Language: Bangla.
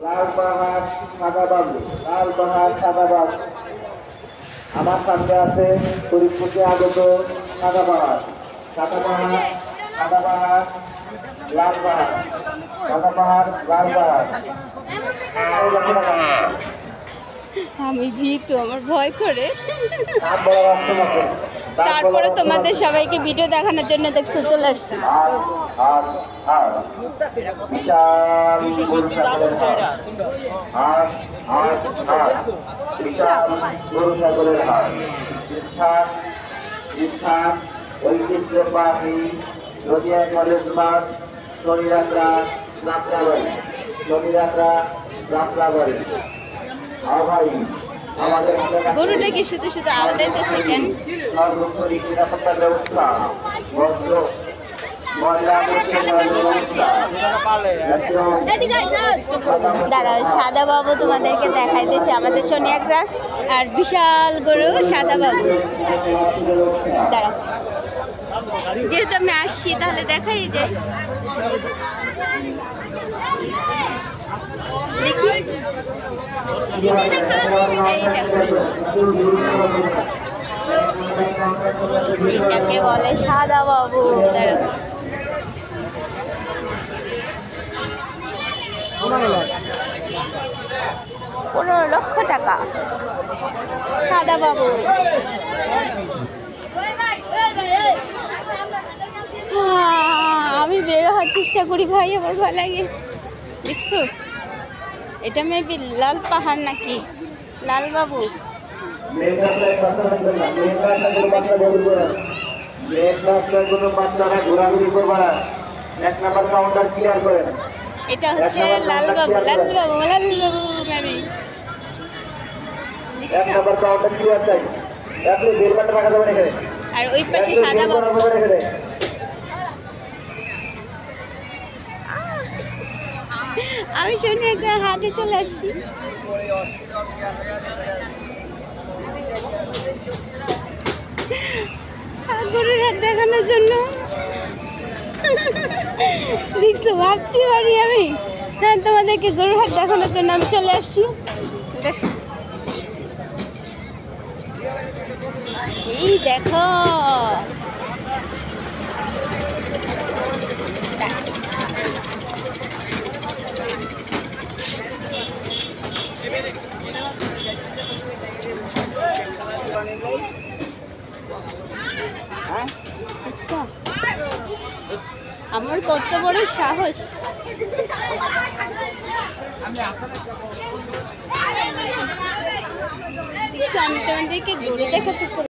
লালবাহার সাদা বাবু, লালবাহার সাদা বাবু। আমার সামনে আছে ফরিদপুরে আগত সাদাবাহার, সাদাবাহার, সাদাবাহার, লালবাহার, সাদাবাহার, লালবাহার। আমি ভীতু, আমার ভয় করে। তারপরে তোমাদের সবাইকে ভিডিও দেখানোর জন্য দেখছো চলে আসছি। ঐতিহ্যবাহী নদিয়া কলেজ মাঠ, শনিরাত্রা যাত্রাবাড়ি, শনিরাত্রা যাত্রাবাড়ি। গরুটা কি শুধু শুধু আলাদাইতেছে কেন? নিরাপত্তা ব্যবস্থা, বস্ত্র, দাঁড়াও, সাদা বাবু তোমাদেরকে দেখাইতেছে আমাদের সোনিয়াকরা, আর বিশাল গরু সাদা বাবু। দাঁড়াও, যেহেতু আমি আসছি তাহলে দেখাই যায়। দেখি, এটাকে বলে সাদা বাবু। দাঁড়াও, 15 লক্ষ টাকা সাদা বাবু। আমি বের হওয়ার চেষ্টা করি ভাই, আমার ভয় লাগে। দেখছো, এটা মেবি লাল পাহাড় নাকি লাল বাবু। এটা হচ্ছে লাল বাবু, লাল বাবু, লাল বাবু মেবি। আর ওই পাশে সাদা বাবু। আমি শুনি একটা হাটে চলে আসছি। গরুর হাট দেখানোর জন্য। দেখছো, ভাবতে পারি আমি। হ্যাঁ, তোমাদেরকে গরুর হাট দেখানোর জন্য আমি চলে আসছি। দেখছো, এই দেখো, আমার কত বড় সাহস। আমি তোমাদেরকে ঘুরে দেখাতে চাই।